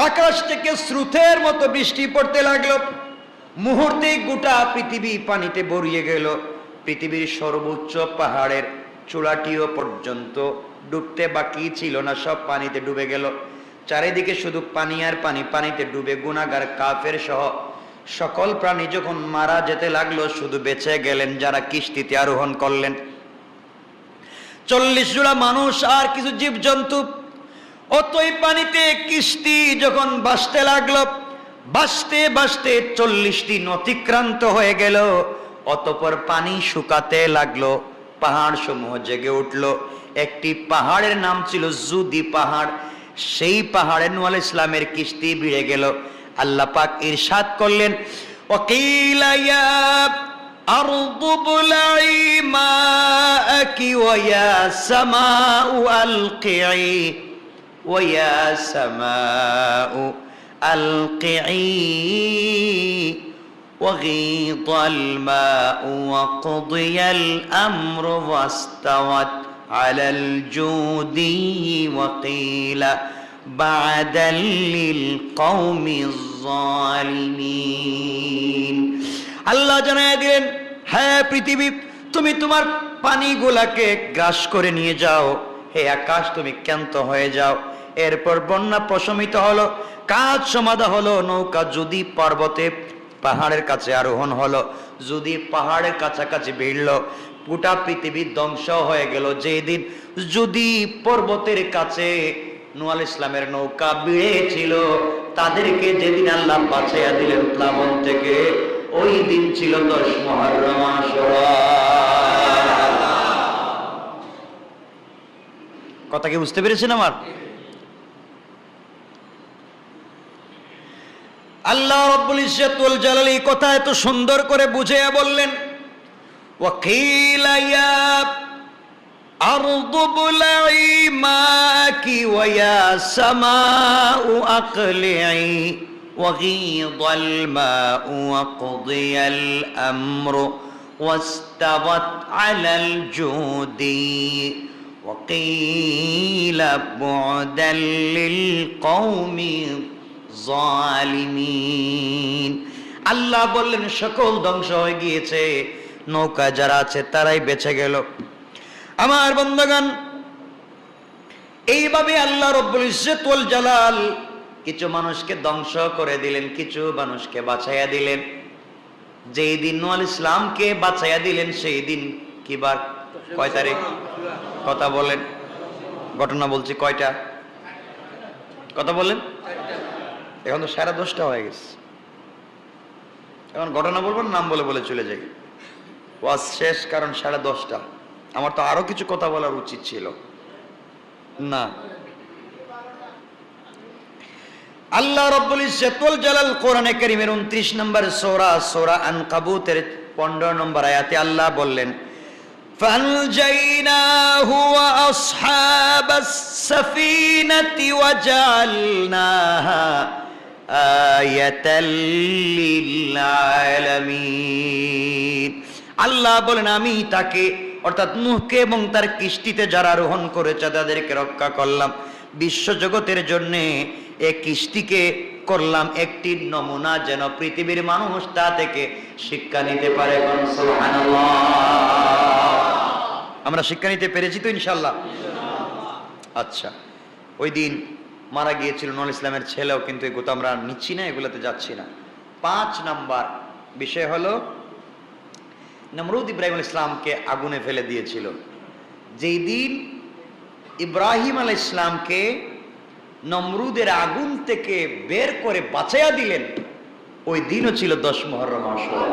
আকাশ থেকে স্রোতের মতো বৃষ্টি পড়তে লাগলো, মুহূর্তে গোটা পৃথিবী পানিতে ভরিয়ে গেল। পৃথিবীর সর্বোচ্চ পাহাড়ের চূড়াটিও পর্যন্ত ডুবতে বাকি ছিল না, সব পানিতে ডুবে গেল। চারিদিকে শুধু পানি আর পানি, পানিতে ডুবে গুনাহগার কাফের সহ সকল প্রাণী যখন মারা যেতে লাগলো, শুধু বেঁচে গেলেন যারা কিস্তিতে আরোহণ করলেন। 40 জোড়া মানুষ আর কিছু জীবজন্তু। অতই পানিতে কিস্তি যখন ভাসতে লাগলো, ভাসতে ভাসতে 40 দিন অতিক্রান্ত হয়ে গেল। অতঃপর পানি শুকাতে লাগলো, পাহাড় সমূহ জেগে উঠলো। একটি পাহাড়ের নাম ছিল জুদি পাহাড়। সেই পাহাড়ে নূহ আলাইহিস সালামের কিস্তি ভিড়ে গেল। আল্লাহ পাক ইরশাদ করলেন, ওয়াকিলা ইয়া আরদু বুলাই মাআকি ওয়া ইয়া সামাউ আলকিই ওয়া ইয়া সামাউ আলকিই وغيض الماء وقضي الأمر واستوت على الجودي وقيل بعدا للقوم الظالمين। আল্লাহ জানায় দিলেন, হ্যাঁ পৃথিবী, তুমি তোমার পানিগুলাকে গ্রাস করে নিয়ে যাও, হে আকাশ তুমি ক্ষান্ত হয়ে যাও। এরপর বন্যা প্রশমিত হলো, কাজ সমাধা হলো। নৌকা যদি পর্বতে পাহাড়ের কাছে আরোহণ হলো, যদি পাহাড়ের কাছাকাছি ভিড়ল, গোটা পৃথিবী ধ্বংস হয়ে গেল। যেদিন যদি পর্বতের কাছে নূহ আলাইহিস সালামের নৌকা ভিড়েছিল, তাদেরকে যেদিন আল্লাহ বাঁচাইয়া দিলেন প্লাবন থেকে, ওই দিন ছিল 10 মুহররম আশুরা। কথা কি বুঝতে পেরেছেন আমার? আল্লাহ রাব্বুল ইজ্জত ওয়াল জালাল এই কথা এত সুন্দর করে বুঝিয়ে বললেন, ওয়াকিলা ইয়া আরদু বুলাই মাকি ওয়া ইয়া সামাউ আকলিই ওয়াগীদাল মাউ ওয়াকদিয়াল আমরু ওয়াস্তাওয়াত আলাল জুদি ওয়াকিলা বু'দাল লিল কওমি জালিমিন। আল্লাহ বললেন, সকল ধ্বংস হয়ে গিয়েছে, নৌকা যারা আছে তারাই বেঁচে গেল। আমার বন্ধুগণ, এইভাবে আল্লাহ রাব্বুল ইজ্জত ওয়াল জালাল কিছু মানুষকে ধ্বংস করে দিলেন, কিছু মানুষকে বাঁচাইয়া দিলেন। যেই দিন নূহ আলাইহিস সালামকে বাঁচাইয়া দিলেন, সেই দিন কি বার, কয় তারিখ? কথা বলেন, ঘটনা বলছি, কয়টা? কথা বলেন। এখন তো 10:30 হয়ে গেছে, এখন ঘটনা বলবো, নাম বলে বলে চলে যাই, ওয়াজ শেষ, কারণ 10:30। আমার তো আরো কিছু কথা বলার উচিত ছিল না। আল্লাহ রাব্বুল ইজ্জত ওয়াল জালাল কোরআনে কারীমের 29 নম্বর সূরা আনকাবুতের 15 নম্বর আয়াতে আল্লাহ বললেন, ফানজাইনাহু ওয়া আসহাবাস সাফিনাতি ওয়া জাআলনাহা আয়াতাল লিল আলামিন। আল্লাহ বলেন, আমি তাকে অর্থাৎ নূহকে এবং তার কিস্তিতে যারা আরোহণ করেছে তাদেরকে রক্ষা করলাম। বিশ্বজগতের জন্য এই কিস্তিকে করলাম একটি নমুনা, যেন পৃথিবীর মানুষ তা থেকে শিক্ষা নিতে পারে। সুবহানাল্লাহ। আমরা শিক্ষা নিতে পেরেছি তো ইনশাআল্লাহ? আচ্ছা, ওই দিন মারা গিয়েছিল নূহ আলাইহিস সালামের ছেলেও, কিন্তু এগুলো আমরা নিচ্ছি না, এগুলোতে যাচ্ছি না। 5 নাম্বার বিষয় হলো, নমরুদ ইব্রাহিম আলাইহিস সালামকে আগুনে ফেলে দিয়েছিল। যেই দিন ইব্রাহিম আলাইহিস সালামকে নমরুদের আগুন থেকে বের করে বাঁচাইয়া দিলেন, ওই দিনও ছিল 10 মুহররম আশুরা।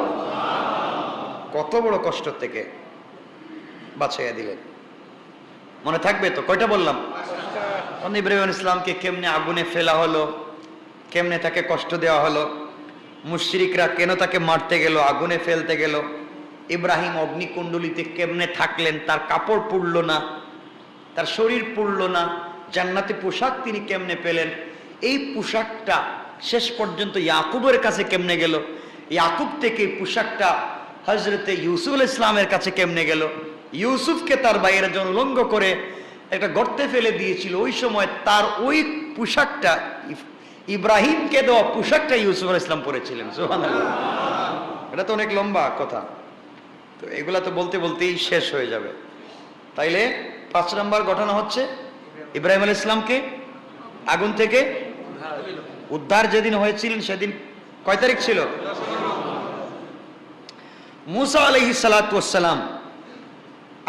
কত বড় কষ্ট থেকে বাঁচাইয়া দিলেন। মনে থাকবে তো? কয়টা বললাম? ইব্রাহিম আলাইহিস সালামকে কেমনে আগুনে ফেলা হলো, কেমনে তাকে কষ্ট দেওয়া হলো, মুশরিকরা কেন তাকে মারতে গেল, আগুনে ফেলতে গেল, ইব্রাহিম অগ্নিকুণ্ডলিতে কেমনে থাকলেন, তার কাপড় পুড়ল না, তার শরীর পুড়ল না, জান্নাতে পোশাক তিনি কেমনে পেলেন, এই পোশাকটা শেষ পর্যন্ত ইয়াকুবের কাছে কেমনে গেল, ইয়াকুব থেকে পোশাকটা হযরতে ইউসুফ আলাইহিস সালামের কাছে কেমনে গেল, ইউসুফকে তার ভাইয়েরা যখন উলঙ্গ করে একটা গর্তে ফেলে দিয়েছিল, ওই সময় তার ওই পোশাকটা, ইব্রাহিমকে দেওয়া পোশাকটা ইউসুফ আলাইহিস সালাম পরেছিলেন। সুবহানাল্লাহ। এটা তো অনেক লম্বা কথা, তো এগুলা তো বলতে বলতেই শেষ হয়ে যাবে। তাইলে 5 নম্বর ঘটনা হচ্ছে ইব্রাহিম আলাইহিস সালামকে আগুন থেকে উদ্ধার যেদিন হয়েছিলেন সেদিন কয় তারিখ ছিল? মুসা আলাইহিস সালাতু ওয়াস সালাম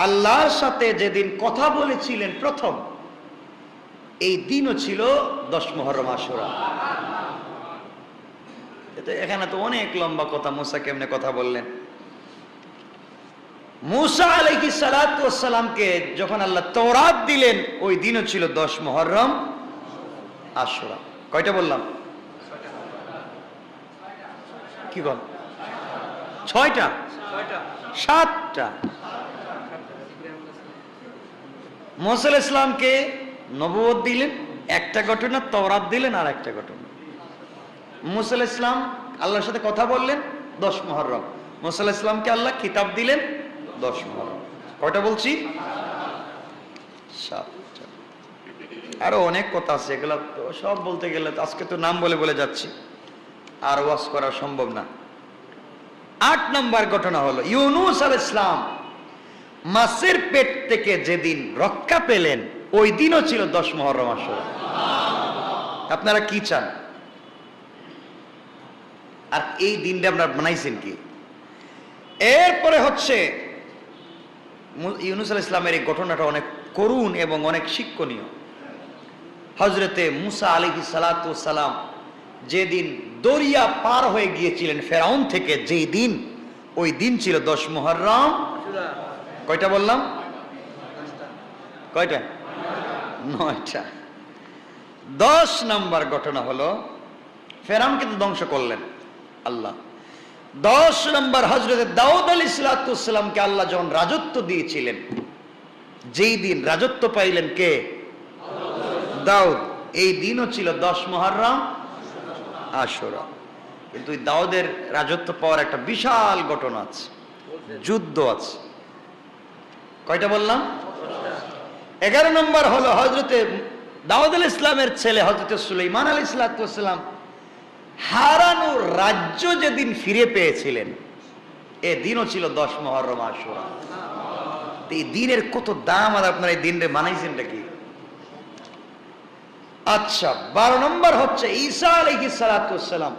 আল্লাহর সাথে যেদিন কথা বলেছিলেন প্রথম, এই দিনও ছিল 10 মুহররম আশুরা। এখানে তো অনেক লম্বা কথা, মুসা কেমনে কথা বললেন। মুসা আলাইহিস সালাতু ওয়াস সালামকে যখন আল্লাহ তাওরাত দিলেন, ওই দিনও ছিল 10 মুহররম আশুরা। কয়টা বললাম? কি বল? 6টা 7টা। মুসা আলাইহিস সালামকে নবুয়ত দিলেন একটা ঘটনা, তাওরাত দিলেন আর একটা ঘটনা। মুসা আলাইহিস সালাম আল্লাহর সাথে কথা বললেন 10 মুহররম। মুসা আলাইহিস সালামকে আল্লাহ কিতাব দিলেন 10 মুহররম। কয়টা বলছি? 7টা। আরো অনেক কথা আছে, এগুলো সব বলতে গেলে আজকে তো নাম বলে বলে যাচ্ছি, আর ওয়াজ করা সম্ভব না। 8 নম্বর ঘটনা হলো ইউনূস আলাইহিস সালাম মাছের পেট থেকে যেদিন রক্ষা পেলেন, ওই দিনও ছিল 10 মুহররম আশুরা। আপনারা কি চান? আর এই দিনটা আপনারা বানাইছেন কি? এরপরে হচ্ছে ইউনূস আলাইহিস সালামের এই ঘটনাটা অনেক করুণ এবং অনেক শিক্ষণীয়। হযরতে মুসা আলাইহিস সালাতু ওয়াস সালাম যেদিন দরিয়া পার হয়ে গিয়েছিলেন ফেরাউন থেকে, যেই দিন, ওই দিন ছিল 10 মুহররম। কয়টা বললাম? কয়টা? 9টা। 10 নম্বর ঘটনা হলো ফেরাউনকে তো ধ্বংস করলেন আল্লাহ। 10 নম্বর হযরত দাউদ আলাইহিস সালামকে আল্লাহ যখন রাজত্ব দিয়েছিলেন, যেই দিন রাজত্ব পাইলেন কে? দাউদ। এই দিনও ছিল 10 মুহররম আশুরা। কিন্তু দাউদের রাজত্ব পাওয়ার একটা বিশাল ঘটনা আছে, যুদ্ধ আছে। কয়টা বললাম? 11 নম্বর হলো হযরতে দাউদ আলাইহিস সালামের ছেলে হযরতে সুলাইমান আলাইহিস সালাম হারানো রাজ্য যেদিন ফিরে পেয়েছিলেন, এই দিনও ছিল 10 মুহররম আশুরা। এই দিনের কত দাম, আর আপনারা এই দিনরে মানাইছেনটা কি? আচ্ছা, 12 নম্বর হচ্ছে ঈসা আলাইহিস সালাম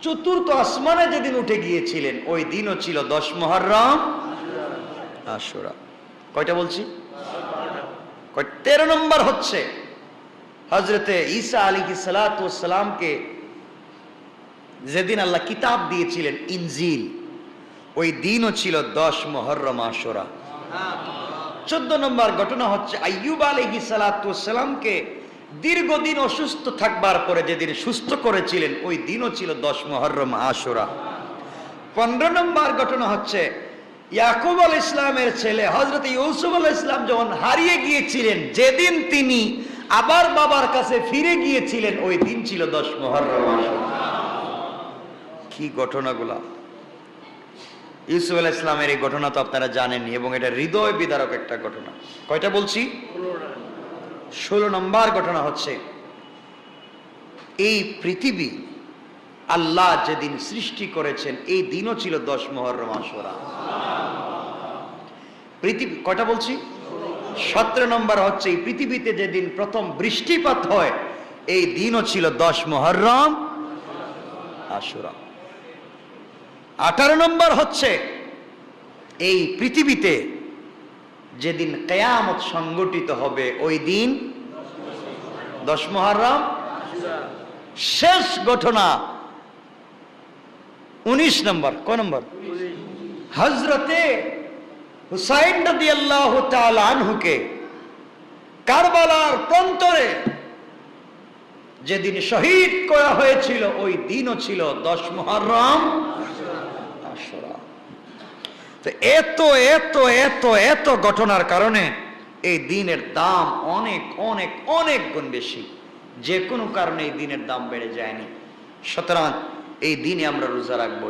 চতুর্থ আসমানে যেদিন উঠে গিয়েছিলেন, ওই দিনও ছিল 10 মুহররম আশুরা। কয়টা বলছি? 13 নম্বর হচ্ছে হযরতে ঈসা আলাইহিস সালামকে যেদিন আল্লাহ কিতাব দিয়েছিলেন ইনজিল, ওই দিনও ছিল 10 মুহররম আশুরা। 14 নম্বর ঘটনা হচ্ছে আইয়ুব আলাইহিস সালামকে দীর্ঘদিন অসুস্থ থাকবার পরে যেদিন সুস্থ করেছিলেন, ওই দিনও ছিল 10 মুহররম আশুরা। 15 নম্বর ঘটনা হচ্ছে ইয়াকুব আলাইহিস সালামের ছেলে হযরত ইউসুফ আলাইহিস সালাম যখন হারিয়ে গিয়েছিলেন, যেদিন তিনি আবার বাবার কাছে ফিরে গিয়েছিলেন, ওই দিন ছিল 10 মুহররম আশুরা। কি ঘটনাগুলা! ইউসুফ আলাইহিস সালামের এই ঘটনা তো আপনারা জানেনই, এবং এটা হৃদয় বিদারক একটা ঘটনা। কয়টা বলছি? 16 নম্বর ঘটনা হচ্ছে এই পৃথিবী আল্লাহ যেদিন সৃষ্টি করেছেন, এই দিনও ছিল 10 মুহররম আশুরা। পৃথিবী কয়টা বলছি? 17 নম্বর হচ্ছে এই পৃথিবীতে যেদিন প্রথম বৃষ্টিপাত হয়, এই দিনও ছিল 10 মুহররম আশুরা। 18 নম্বর হচ্ছে এই পৃথিবীতে যেদিন কিয়ামত সংগঠিত হবে, ওই দিন 10 মুহররম। শেষ ঘটনা 19 নম্বর। কোন নম্বর? হযরতে হুসাইন রাদিয়াল্লাহু তাআলা আনহুকে কারবালার প্রান্তরে যেদিন শহীদ করা হয়েছিল ওই দিনও ছিল 10 মুহররম আশুরা। তো এত এত এত এত ঘটনার কারণে এই দিনের দাম অনেক অনেক অনেক গুণ বেশি। যে কোনো কারণে এই দিনের দাম বেড়ে যায়নি। সুতরাং এই দিনে আমরা রোজা রাখবো।